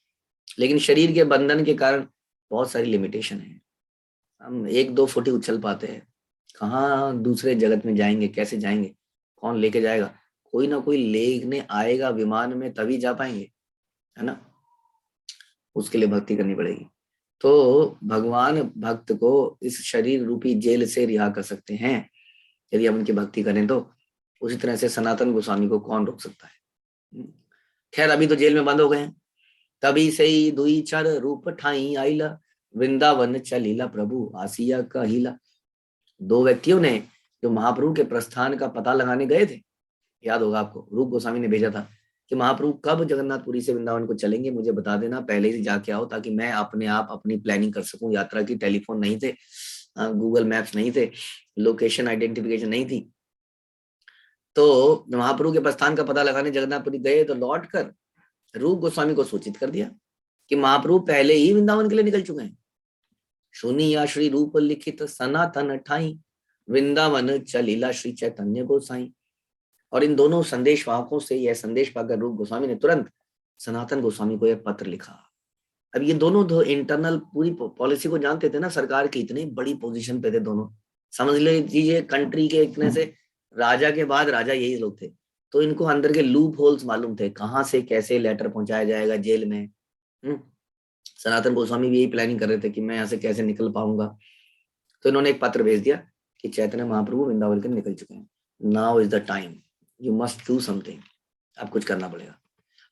लेकिन शरीर के बंधन के कारण बहुत सारी लिमिटेशन है। हम 1-2 फुट ही उछल पाते हैं, कहाँ दूसरे जगत में जाएंगे, कैसे जाएंगे, कौन लेके जाएगा? कोई ना कोई लेने आएगा विमान में, तभी जा पाएंगे, है ना। उसके लिए भक्ति करनी पड़ेगी। तो भगवान भक्त को इस शरीर रूपी जेल से रिहा कर सकते हैं यदि हम उनकी भक्ति करें तो। उसी तरह से सनातन गोस्वामी को कौन रोक सकता है? खैर अभी तो जेल में बंद हो गए हैं। तभी से ही दुई चर रूप ठाई आईला वृंदावन चलीला प्रभु आसिया कहिला। 2 व्यक्तियों ने जो महाप्रभु के प्रस्थान का पता लगाने गए थे, याद होगा आपको, रूप गोस्वामी ने भेजा था कि महाप्रभु कब जगन्नाथपुरी से वृंदावन को चलेंगे मुझे बता देना, पहले से जाके आओ ताकि मैं अपने आप अपनी प्लानिंग कर सकूं यात्रा की। टेलीफोन नहीं थे, गूगल मैप्स नहीं थे, लोकेशन आइडेंटिफिकेशन नहीं थी। तो महाप्रभु के प्रस्थान का पता लगाने जगन्नाथपुरी गए तो लौट कर रूप गोस्वामी को सूचित कर दिया कि महाप्रभु पहले ही वृंदावन के लिए निकल चुके हैं। सुनिया श्री रूप लिखित सनातन ठाई वृंदावन चलीला श्री चैतन्य गोसाई। और इन दोनों संदेश वाहकों से यह संदेश पाकर रूप गोस्वामी ने तुरंत सनातन गोस्वामी को यह पत्र लिखा। अब ये दोनों इंटरनल पूरी पॉलिसी को जानते थे ना, सरकार की इतनी बड़ी पोजीशन पे थे दोनों, समझ लीजिए कंट्री के इतने से राजा के बाद राजा यही लोग थे। तो इनको अंदर के लूप होल्स मालूम थे, कहाँ से कैसे लेटर पहुंचाया जाएगा जेल में। सनातन गोस्वामी भी यही प्लानिंग कर रहे थे कि मैं यहाँ से कैसे निकल पाऊंगा। तो इन्होंने एक पत्र भेज दिया कि चैतन्य महाप्रभु वृंदावन के निकल चुके हैं, now is the time, you must do something, अब कुछ करना पड़ेगा।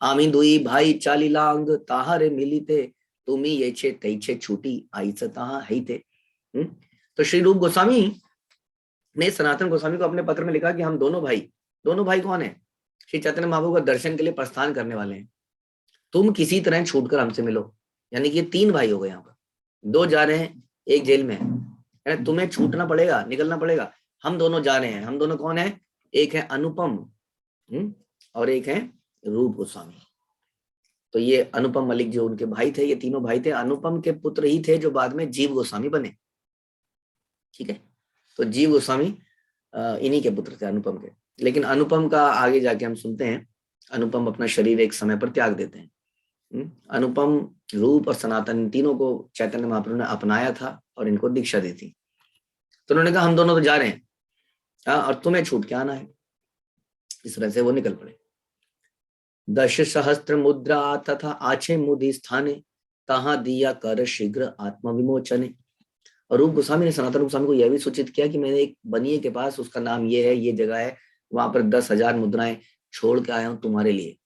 आमी दुई भाई चालीलांग ताहारे मिली थे तुम्ही ये छे तई छे छूटी आई से तहा है थे। तो श्री रूप गोस्वामी ने सनातन गोस्वामी को अपने पत्र में लिखा कि हम दोनों भाई कौन है? श्री चैतन्य महाप्रभु का दर्शन के लिए प्रस्थान करने वाले हैं, तुम किसी तरह छूटकर हमसे मिलो। यानी कि ये 3 भाई हो गए, यहाँ पर 2 जा रहे हैं, 1 जेल में है, तुम्हें छूटना पड़ेगा, निकलना पड़ेगा। हम दोनों जा रहे हैं, हम दोनों कौन है? एक है अनुपम और एक है रूप गोस्वामी। तो ये अनुपम मलिक जो उनके भाई थे, ये तीनों भाई थे, अनुपम के पुत्र ही थे जो बाद में जीव गोस्वामी बने। ठीक है, तो जीव गोस्वामी इन्हीं के पुत्र थे, अनुपम के। लेकिन अनुपम का आगे जाके हम सुनते हैं, अनुपम अपना शरीर एक समय पर त्याग देते हैं। अनुपम, रूप और सनातन तीनों को चैतन्य महाप्रभु ने अपनाया था और इनको दीक्षा दी थी। तो उन्होंने कहा हम दोनों तो जा रहे हैं, और तुम्हें छूट के आना है। इस तरह से वो निकल पड़े। 10 सहस्त्र मुद्रा तथा आछे मुदि स्थाने तहा दिया कर शीघ्र आत्म विमोचने। और रूप गोस्वामी ने सनातन गोस्वामी को यह भी सूचित किया कि मैंने एक बनिए के पास, उसका नाम ये है, ये जगह है, वहां पर 10,000 मुद्राएं छोड़ के आया हूं तुम्हारे लिए।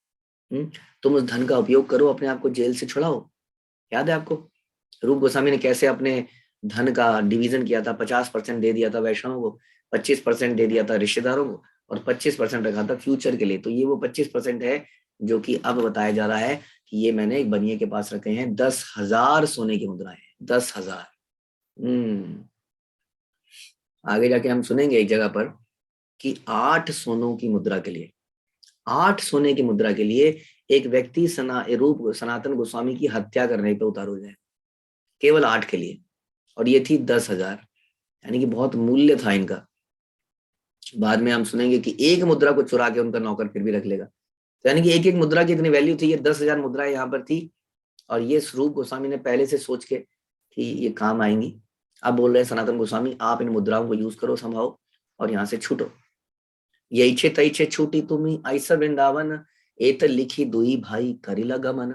तुम उस धन का उपयोग करो, अपने आप को जेल से छुड़ाओ। याद है आपको रूप गोस्वामी ने कैसे अपने धन का डिवीजन किया था? 50% दे दिया था वैष्णवों को, 25% दे दिया था रिश्तेदारों को, और 25% रखा था फ्यूचर के लिए। तो ये वो 25% है जो कि अब बताया जा रहा है कि ये मैंने एक बनिए के पास रखे हैं। 10,000 सोने की मुद्राएं, 10,000। आगे जाके हम सुनेंगे एक जगह पर कि 8 सोनों की मुद्रा के लिए, 8 सोने की मुद्रा के लिए एक व्यक्ति सनातन गोस्वामी की हत्या करने पे उतार हो जाए, केवल 8 के लिए। और ये थी 10,000, यानी कि बहुत मूल्य था इनका। बाद में हम सुनेंगे कि एक मुद्रा को चुरा के उनका नौकर फिर भी रख लेगा। तो यानी कि एक एक मुद्रा की इतनी वैल्यू थी, ये 10,000 मुद्राएं यहाँ पर थी। और ये स्वरूप गोस्वामी ने पहले से सोच के कि ये काम आएंगी। अब बोल रहे हैं सनातन गोस्वामी, आप इन मुद्राओं को यूज करो, संभाओ और यहाँ से छूटो। यही छे तई छे छूटी तुम्ही ऐसा वृंदावन, एत लिखी दुई भाई करिला गमन।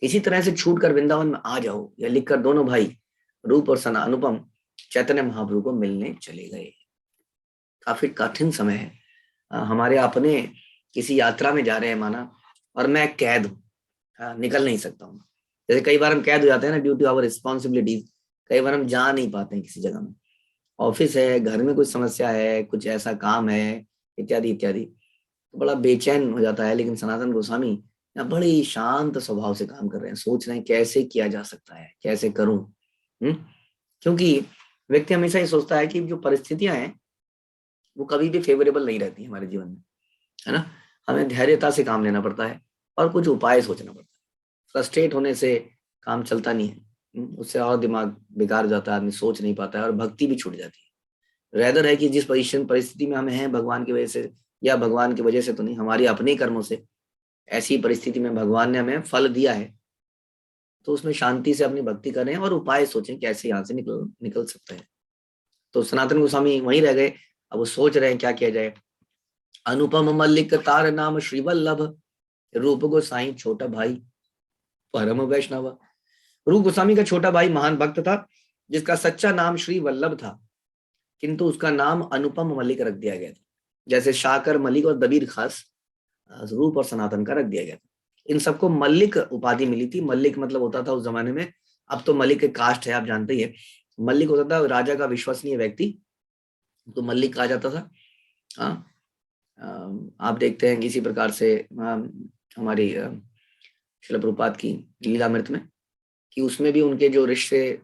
इसी तरह से छूट कर वृंदावन में आ जाओ, या लिखकर दोनों भाई रूप और सना अनुपम चैतन्य महाप्रभु को मिलने चले गए। काफी कठिन समय है। हमारे अपने किसी यात्रा में जा रहे हैं माना, और मैं कैद हूँ, निकल नहीं सकता हूँ। जैसे कई बार हम कैद हो जाते हैं ना, ड्यू टू आवर रिस्पॉन्सिबिलिटीज, कई बार हम जा नहीं पाते हैं किसी जगह में, ऑफिस है, घर में कुछ समस्या है, कुछ ऐसा काम है, इत्यादि इत्यादि, तो बड़ा बेचैन हो जाता है। लेकिन सनातन गोस्वामी यहाँ बड़ी शांत स्वभाव से काम कर रहे हैं, सोच रहे हैं कैसे किया जा सकता है, कैसे करूं। क्योंकि व्यक्ति हमेशा ये सोचता है कि जो परिस्थितियां हैं वो कभी भी फेवरेबल नहीं रहती हमारे जीवन में, है ना। हमें धैर्यता से काम लेना पड़ता है और कुछ उपाय सोचना पड़ता है। फ्रस्ट्रेट होने से काम चलता नहीं है, उससे और दिमाग बिगाड़ जाता है, आदमी सोच नहीं पाता है और भक्ति भी छूट जाती है। रेदर है कि जिस परिस्थिति में हमें हैं भगवान की वजह से, या भगवान की वजह से तो नहीं, हमारी अपने कर्मों से ऐसी परिस्थिति में भगवान ने हमें फल दिया है, तो उसमें शांति से अपनी भक्ति करें और उपाय सोचें कैसे यहाँ से निकल सकते हैं। तो सनातन गोस्वामी वहीं रह गए, अब वो सोच रहे हैं क्या किया जाए। अनुपम मल्लिक तार नाम श्रीवल्लभ, रूप गोसाई छोटा भाई परम वैष्णव। रूप गोस्वामी का छोटा भाई महान भक्त था, जिसका सच्चा नाम श्री वल्लभ था, किंतु उसका नाम अनुपम मलिक रख दिया गया था। जैसे शाकर मलिक और दबीर खास रूप और सनातन का रख दिया गया था। इन सबको मल्लिक उपाधि मिली थी। मल्लिक मतलब होता था उस जमाने में, अब तो मलिक कास्ट है, आप जानते ही है। मल्लिक होता था राजा का विश्वसनीय व्यक्ति, तो मल्लिक कहा जाता था। हाँ, आप देखते हैं किसी प्रकार से हमारी शिला प्रभुपाद की लीलामृत में, कि उसमें भी उनके जो रिश्ते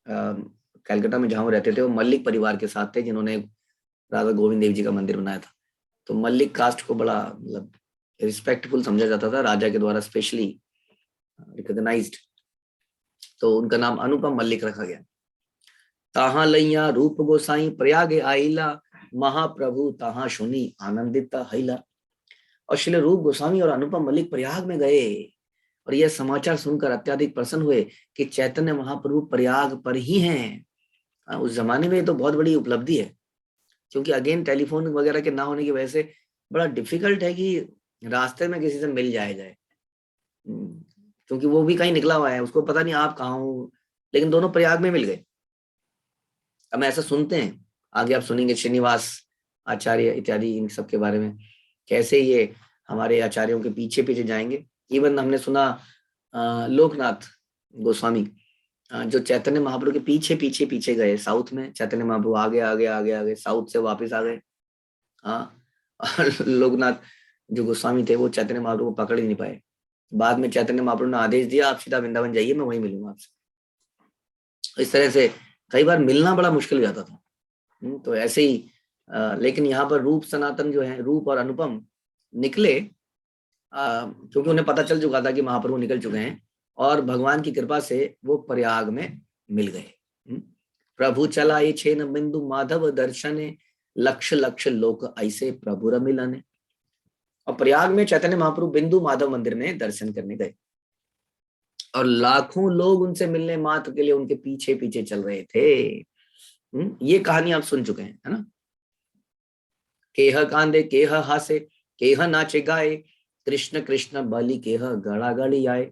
कलकत्ता में जहाँ रहते थे वो मल्लिक परिवार के साथ थे, जिन्होंने राधा गोविंद देव जी का मंदिर बनाया था। तो मल्लिक कास्ट को बड़ा मतलब रिस्पेक्टफुल समझा जाता था, राजा के द्वारा स्पेशली रिकॉग्नाइज्ड। तो उनका नाम अनुपम मल्लिक रखा गया। ताहा लैया रूप गोसाई प्रयाग आइला, महाप्रभु ताहा सुनी आनंदित हैला। और श्री रूप गोस्वामी और अनुपम मल्लिक प्रयाग में गए, और यह समाचार सुनकर अत्यधिक प्रसन्न हुए कि चैतन्य महाप्रभु प्रयाग पर ही हैं। उस जमाने में तो बहुत बड़ी उपलब्धि है, क्योंकि अगेन टेलीफोन वगैरह के ना होने की वजह से बड़ा डिफिकल्ट है कि रास्ते में किसी से मिल जाए, क्योंकि वो भी कहीं निकला हुआ है, उसको पता नहीं आप कहाँ हो, लेकिन दोनों प्रयाग में मिल गए। अब ऐसा सुनते हैं, आगे आप सुनेंगे श्रीनिवास आचार्य इत्यादि इन सब के बारे में, कैसे ये हमारे आचार्यों के पीछे पीछे जाएंगे। इवन हमने सुना लोकनाथ गोस्वामी जो चैतन्य महाप्रभु के पीछे पीछे पीछे गए साउथ में, चैतन्य महाप्रभु आगे आगे आगे आगे साउथ से वापस आ गए। हाँ, और लोकनाथ जो गोस्वामी थे वो चैतन्य महाप्रभु को पकड़ ही नहीं पाए। बाद में चैतन्य महाप्रभु ने आदेश दिया, आप सीधा वृंदावन जाइए, मैं वहीं मिलूंगा आपसे। इस तरह से कई बार मिलना बड़ा मुश्किल हो जाता था। तो ऐसे ही लेकिन यहाँ पर रूप सनातन जो है, रूप और अनुपम निकले, क्योंकि उन्हें पता चल चुका था कि महाप्रभु निकल चुके हैं, और भगवान की कृपा से वो प्रयाग में मिल गए। प्रभु चलाए छेन बिंदु माधव दर्शने, लक्ष लक्ष लोक ऐसे प्रभु रमिलने। और प्रयाग में चैतन्य महाप्रभु बिंदु माधव मंदिर में दर्शन करने गए, और लाखों लोग उनसे मिलने मात्र के लिए उनके पीछे पीछे चल रहे थे। ये कहानी आप सुन चुके हैं, है ना। केह कांदे केह हासे, केह नाचे गाए, कृष्ण कृष्ण बलि केह गड़ा गड़ी आए।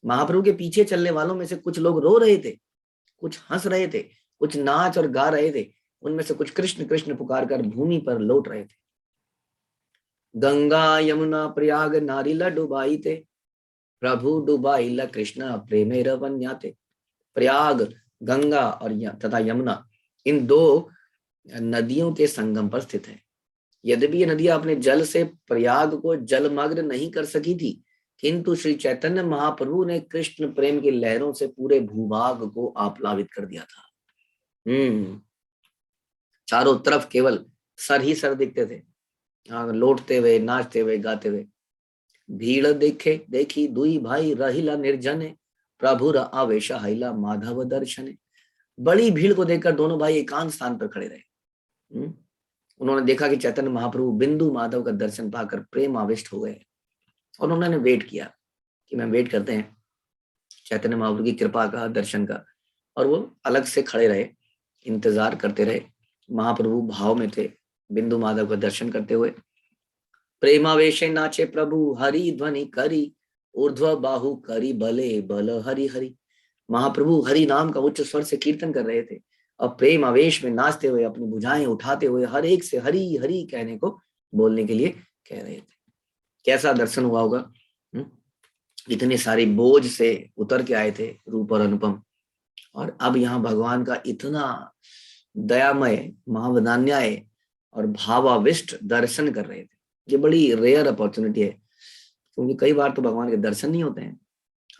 महाप्रभु के पीछे चलने वालों में से कुछ लोग रो रहे थे, कुछ हंस रहे थे, कुछ नाच और गा रहे थे। उनमें से कुछ कृष्ण कृष्ण पुकार कर भूमि पर लौट रहे थे। गंगा यमुना प्रयाग नारिला डुबाई थे, प्रभु डुबाइला कृष्ण प्रेमे रवन्याते। प्रयाग, गंगा और तथा यमुना, इन दो नदियों के संगम पर स्थित है। यद्यपि ये नदियां अपने जल से प्रयाग को जलमग्न नहीं कर सकी थी, किंतु श्री चैतन्य महाप्रभु ने कृष्ण प्रेम की लहरों से पूरे भूभाग को आप्लावित कर दिया था। चारों तरफ केवल सर ही सर दिखते थे, लौटते हुए, नाचते हुए, गाते हुए। भीड़ देखे देखी दुई भाई रहिला निर्जने, प्रभु आवेश हैला माधव दर्शने। बड़ी भीड़ को देखकर दोनों भाई एकांत स्थान पर खड़े रहे। उन्होंने देखा कि चैतन्य महाप्रभु बिंदु माधव का दर्शन पाकर प्रेम आविष्ट हो गए, और उन्होंने वेट किया कि मैं वेट करते हैं चैतन्य महाप्रभु की कृपा का, दर्शन का, और वो अलग से खड़े रहे, इंतजार करते रहे। महाप्रभु भाव में थे, बिंदु माधव का दर्शन करते हुए। प्रेमावेश नाचे प्रभु हरि ध्वनि करी, ऊर्ध्व बाहु करी बले बल हरि हरि। महाप्रभु हरि नाम का उच्च स्वर से कीर्तन कर रहे थे और प्रेम आवेश में नाचते हुए, अपनी भुजाएं उठाते हुए हर एक से हरि हरि कहने को, बोलने के लिए कह रहे थे। कैसा दर्शन हुआ होगा। इतने सारे बोझ से उतर के आए थे रूप और अनुपम, और अब यहाँ भगवान का इतना दयामय, महावदान्याय और भावाविष्ट दर्शन कर रहे थे। ये बड़ी रेयर अपॉर्चुनिटी है, क्योंकि कई बार तो भगवान के दर्शन नहीं होते हैं।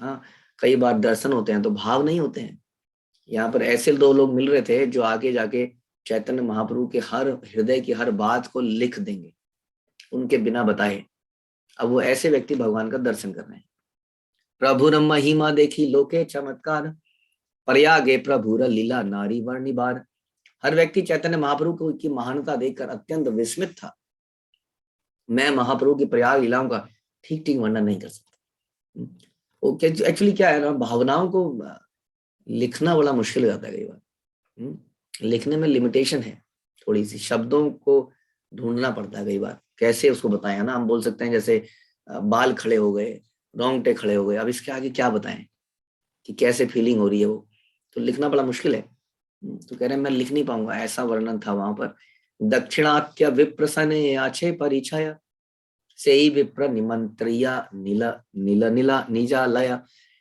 हाँ, कई बार दर्शन होते हैं तो भाव नहीं होते हैं। यहाँ पर ऐसे दो लोग मिल रहे थे जो आगे जाके चैतन्य महाप्रभु के हर हृदय की हर बात को लिख देंगे, उनके बिना बताए। अब वो ऐसे व्यक्ति भगवान का दर्शन कर रहे हैं। प्रभु रम महिमा देखी लोके चमत्कार, प्रयागे प्रभु लीला नारी वर्णिबार। हर व्यक्ति चैतन्य महाप्रभु की महानता देखकर अत्यंत विस्मित था। मैं महाप्रभु की प्रयाग लीलाओं का ठीक ठीक वर्णन नहीं कर सकता। वो एक्चुअली क्या है ना, भावनाओं को लिखना बड़ा मुश्किल हो जाता है कई बार। लिखने में लिमिटेशन है, थोड़ी सी शब्दों को ढूंढना पड़ता है कई बार, कैसे उसको बताएं ना। हम बोल सकते हैं जैसे बाल खड़े हो गए, रोंगटे खड़े हो गए, अब इसके आगे क्या बताएं कि कैसे फीलिंग हो रही है वो, तो लिखना बड़ा मुश्किल है। तो कह रहे हैं मैं लिख नहीं पाऊंगा, ऐसा वर्णन था वहां पर। दक्षिणात्य विप्र सने आछे परिछाया, से ही विप्र निमंत्रिया नीला नीला नीला निजालया।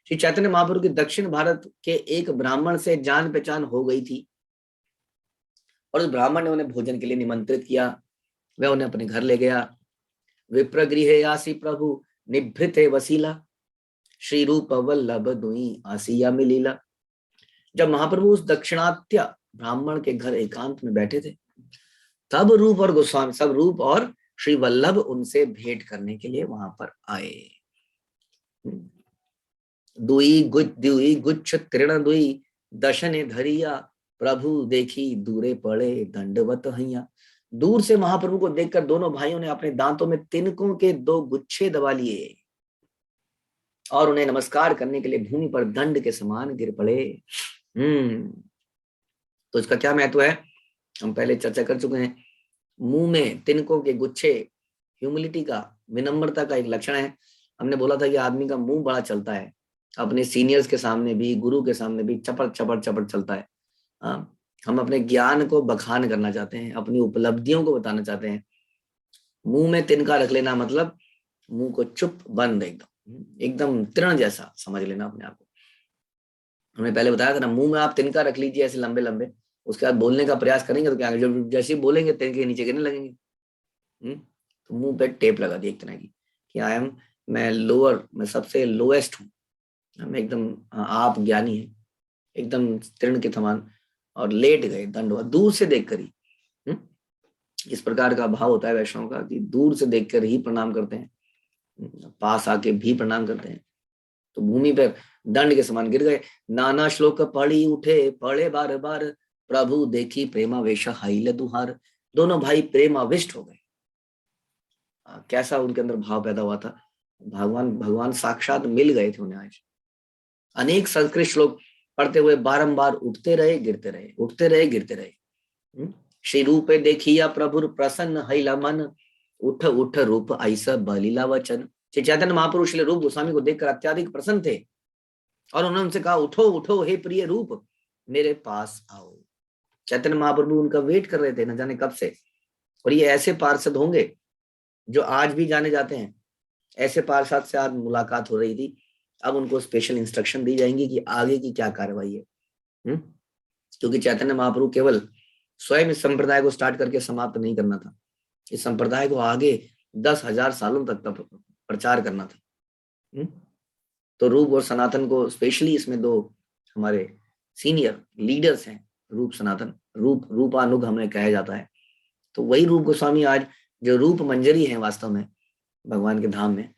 श्री चैतन्य महाप्रभु के दक्षिण भारत के एक ब्राह्मण से जान पहचान हो गई थी, और उस ब्राह्मण ने उन्हें भोजन के लिए निमंत्रित किया। वह उन्हें अपने घर ले गया। विप्र गृहे आसी प्रभु निभृत वसीला, श्री रूप वल्लभ दुई आसिया मिलीला। जब महाप्रभु उस दक्षिणात्य ब्राह्मण के घर एकांत में बैठे थे, तब रूप और गोस्वामी, सब रूप और श्री वल्लभ उनसे भेंट करने के लिए वहां पर आए। दुई गुच्छ तृण दुई दशने धरिया, प्रभु देखी दूरे पड़े दंडवत हैया। दूर से महाप्रभु को देखकर दोनों भाइयों ने अपने दांतों में तिनकों के 2 गुच्छे दबा लिए और उन्हें नमस्कार करने के लिए भूमि पर दंड के समान गिर पड़े। तो इसका क्या महत्व है, हम पहले चर्चा कर चुके हैं। मुंह में तिनकों के गुच्छे ह्यूमिलिटी का, विनम्रता का एक लक्षण है। हमने बोला था कि आदमी का मुंह बड़ा चलता है, अपने सीनियर्स के सामने भी, गुरु के सामने भी चपड़ चपड़ चपड़ चलता है। हम अपने ज्ञान को बखान करना चाहते हैं, अपनी उपलब्धियों को बताना चाहते हैं। मुंह में तिनका रख लेना मतलब मुंह को चुप बंद, एकदम तृण जैसा समझ लेना अपने आप को। हमने पहले बताया था ना, मुंह में आप तिनका रख लीजिए ऐसे लंबे लंबे, उसके बाद बोलने का प्रयास करेंगे तो क्या, जब जैसे ही बोलेंगे तिनके नीचे गिरने लगेंगे। तो मुंह पे टेप लगा दी एक तरह की कि मैं लोअर, मैं सबसे लोएस्ट हूँ, मैं एकदम, आप ज्ञानी है, एकदम तृण के समान, और लेट गए दंडवत, दूर से देखकर ही। इस प्रकार का भाव होता है वैष्णव का कि दूर से देखकर ही प्रणाम करते हैं, पास आके भी प्रणाम करते हैं। तो भूमि पर दंड के समान गिर गए। नाना श्लोक पढ़ी उठे पढ़े बार बार, प्रभु देखी प्रेमावेश हाइल दुहार। दोनों भाई प्रेमाविष्ट हो गए। कैसा उनके अंदर भाव पैदा हुआ था, भगवान साक्षात मिल गए थे उन्हें आज। अनेक संस्कृत श्लोक पढ़ते हुए बारंबार उठते रहे गिरते रहे, उठते रहे गिरते रहे। श्री रूप देखिया प्रभु प्रसन्न हैला मन, उठ उठ रूप ऐसा बलीला वचन। श्री चैतन्य महाप्रभु श्री रूप गोस्वामी को देखकर अत्याधिक प्रसन्न थे और उन्होंने उनसे कहा, उठो उठो हे प्रिय रूप, मेरे पास आओ। चैतन्य महाप्रभु उनका वेट कर रहे थे न जाने कब से। और ये ऐसे पार्षद होंगे जो आज भी जाने जाते हैं। ऐसे पार्षद से आज मुलाकात हो रही थी। अब उनको स्पेशल इंस्ट्रक्शन दी जाएंगी कि आगे की क्या कार्रवाई है। क्योंकि चैतन्य महाप्रभु केवल स्वयं इस संप्रदाय को स्टार्ट करके समाप्त नहीं करना था, इस संप्रदाय को आगे 10,000 सालों तक प्रचार करना था। तो रूप और सनातन को स्पेशली, इसमें 2 हमारे सीनियर लीडर्स हैं, रूप सनातन, रूपानुग हमें कहा जाता है। तो वही रूप गोस्वामी आज जो रूप मंजरी है वास्तव में भगवान के धाम में,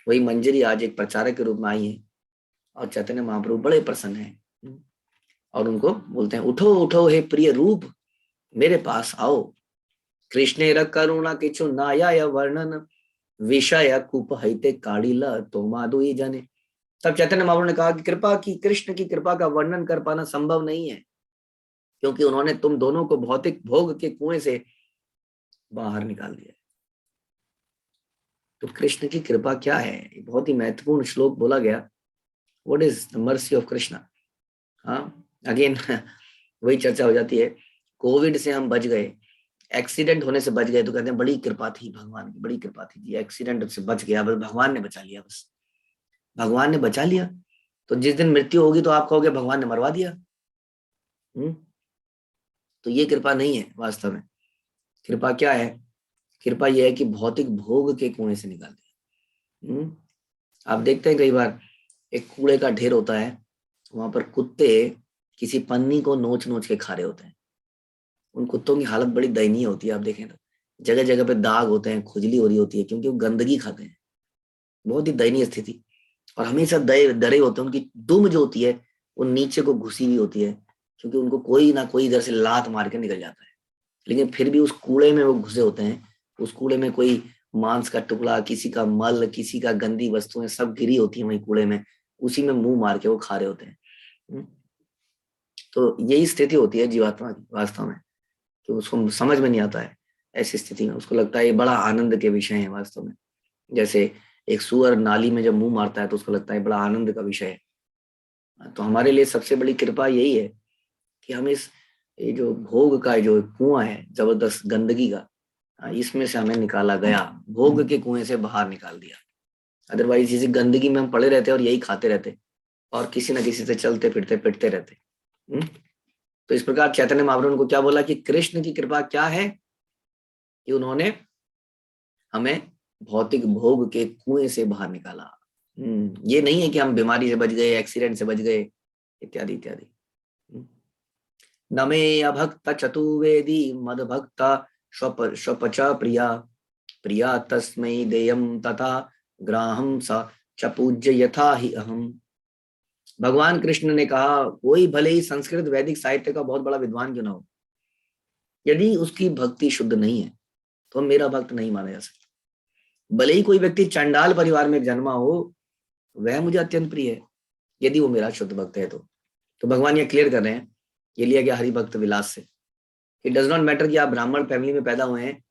वही मंजरी आज एक प्रचारक के रूप में आई है और चैतन्य महाप्रभु बड़े प्रसन्न हैं। और उनको बोलते हैं उठो उठो हे प्रिय रूप मेरे पास आओ, कृष्णेर करुणा किचु नाया वर्णन विषय कुप हईते काड़िल तो माधुई जने। तब चैतन्य महाप्रभु ने कहा कि कृपा की, कृष्ण की कृपा का वर्णन कर पाना संभव नहीं है, क्योंकि उन्होंने तुम दोनों को भौतिक भोग के कुएं से बाहर निकाल दिया। तो कृष्ण की कृपा क्या है, बहुत ही महत्वपूर्ण श्लोक बोला गया, what is the mercy of Krishna. हाँ, अगेन वही चर्चा हो जाती है, कोविड से हम बच गए, एक्सीडेंट होने से बच गए तो कहते हैं बड़ी कृपा थी भगवान की, बड़ी कृपा थी जी, एक्सीडेंट से बच गया, बस भगवान ने बचा लिया, बस भगवान ने बचा लिया। तो जिस दिन मृत्यु होगी तो आप कहोगे भगवान ने मरवा दिया। तो ये कृपा नहीं है वास्तव में। कृपा क्या है? कृपा यह है कि भौतिक भोग के कुएं से निकाल दिया। आप देखते हैं कई बार एक कूड़े का ढेर होता है, वहां पर कुत्ते किसी पन्नी को नोच नोच के खा रहे होते हैं। उन कुत्तों की हालत बड़ी दयनीय होती है, आप देखें तो जगह जगह पे दाग होते हैं, खुजली हो रही होती है, क्योंकि वो गंदगी खाते हैं। बहुत ही दयनीय स्थिति। और हमेशा डरे होते हैं, उनकी दुम जो होती है वो नीचे को घुसी हुई होती है, क्योंकि उनको कोई ना कोई इधर से लात मार के निकल जाता है। लेकिन फिर भी उस कूड़े में वो घुसे होते हैं, उस कूड़े में कोई मांस का टुकड़ा, किसी का मल, किसी का गंदी वस्तुएं सब गिरी होती है वही कूड़े में, उसी में मुंह मार के वो खा रहे होते हैं। तो यही स्थिति होती है जीवात्मा की वास्तव में, कि उसको समझ में नहीं आता है। ऐसी स्थिति में उसको लगता है ये बड़ा आनंद के विषय है वास्तव में। जैसे एक सुअर नाली में जब मुंह मारता है तो उसको लगता है बड़ा आनंद का विषय है। तो हमारे लिए सबसे बड़ी कृपा यही है कि हम इस, ये जो भोग का जो कुआं है जबरदस्त गंदगी का, इसमें से हमें निकाला गया, भोग के कुएं से बाहर निकाल दिया। अदरवाइज इसी गंदगी में हम पड़े रहते और यही खाते रहते और किसी ना किसी से चलते फिरते पिटते रहते। तो इस प्रकार चैतन्य महाप्रभु को क्या बोला कि कृष्ण की कृपा क्या है, कि उन्होंने हमें भौतिक भोग के कुएं से बाहर निकाला। ये नहीं है कि हम बीमारी से बच गए, एक्सीडेंट से बच गए, इत्यादि इत्यादि। नमे अभक्त चतुर्वेदी मद भक्ता स्वपच प्रिया प्रिया तस्मै देयम तथा ग्राहम स च पूज्य यथा ही अहम। भगवान कृष्ण ने कहा कोई भले ही संस्कृत वैदिक साहित्य का बहुत बड़ा विद्वान क्यों ना हो, यदि उसकी भक्ति शुद्ध नहीं है तो मेरा भक्त नहीं माना जा सकता। भले ही कोई व्यक्ति चंडाल परिवार में जन्मा हो, वह मुझे अत्यंत प्रिय है यदि वो मेरा शुद्ध भक्त है। तो भगवान ये क्लियर कर रहे हैं, ये लिया गया हरि भक्त विलास से। इट डज नॉट मैटर कि आप ब्राह्मण फैमिली में पैदा हुए हैं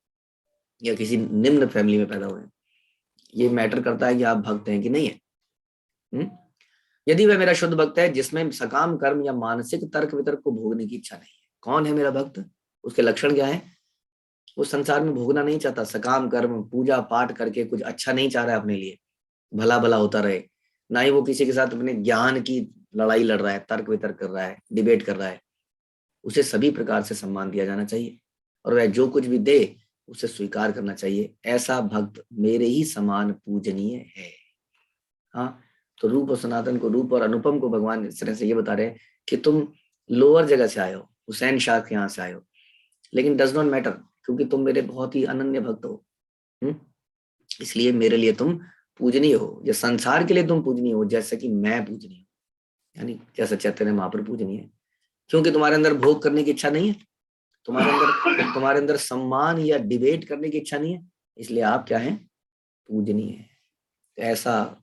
या किसी निम्न फैमिली में पैदा हुए हैं, ये मैटर करता है कि आप भक्त हैं कि नहीं है। यदि वह मेरा शुद्ध भक्त है जिसमें सकाम कर्म या मानसिक तर्क वितर्क को भोगने की इच्छा नहीं है। कौन है मेरा भक्त? उसके लक्षण क्या है? वो संसार में भोगना नहीं चाहता, सकाम कर्म पूजा पाठ करके कुछ अच्छा नहीं चाह रहा है अपने लिए, भला भला होता रहे। ना ही वो किसी के साथ अपने ज्ञान की लड़ाई लड़ रहा है, तर्क वितर्क कर रहा है, डिबेट कर रहा है। उसे सभी प्रकार से सम्मान दिया जाना चाहिए और वह जो कुछ भी दे उसे स्वीकार करना चाहिए। ऐसा भक्त मेरे ही समान पूजनीय है। हाँ, तो रूप और सनातन को, रूप और अनुपम को भगवान इस तरह से ये बता रहे हैं कि तुम लोअर जगह से आए हो, हुसैन शाह के यहाँ से आए हो, लेकिन डज नॉट मैटर, क्योंकि तुम मेरे बहुत ही अनन्य भक्त हो। इसलिए मेरे लिए तुम पूजनीय हो, या संसार के लिए तुम पूजनीय हो जैसे कि मैं पूजनीय हूँ, यानी जैसा चैतन्य महाप्रभु पूजनीय है। क्योंकि तुम्हारे अंदर भोग करने की इच्छा नहीं है, तुम्हारे अंदर सम्मान या डिबेट करने की इच्छा नहीं है, इसलिए आप क्या हैं? पूजनीय है। तो ऐसा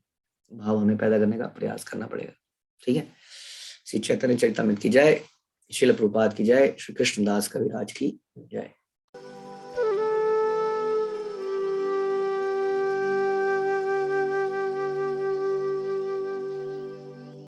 भाव हमें पैदा करने का प्रयास करना पड़ेगा। ठीक है। श्री चैतन्य चरितामृत की जय, श्रील प्रभुपाद की जय, श्री कृष्णदास कविराज की जय।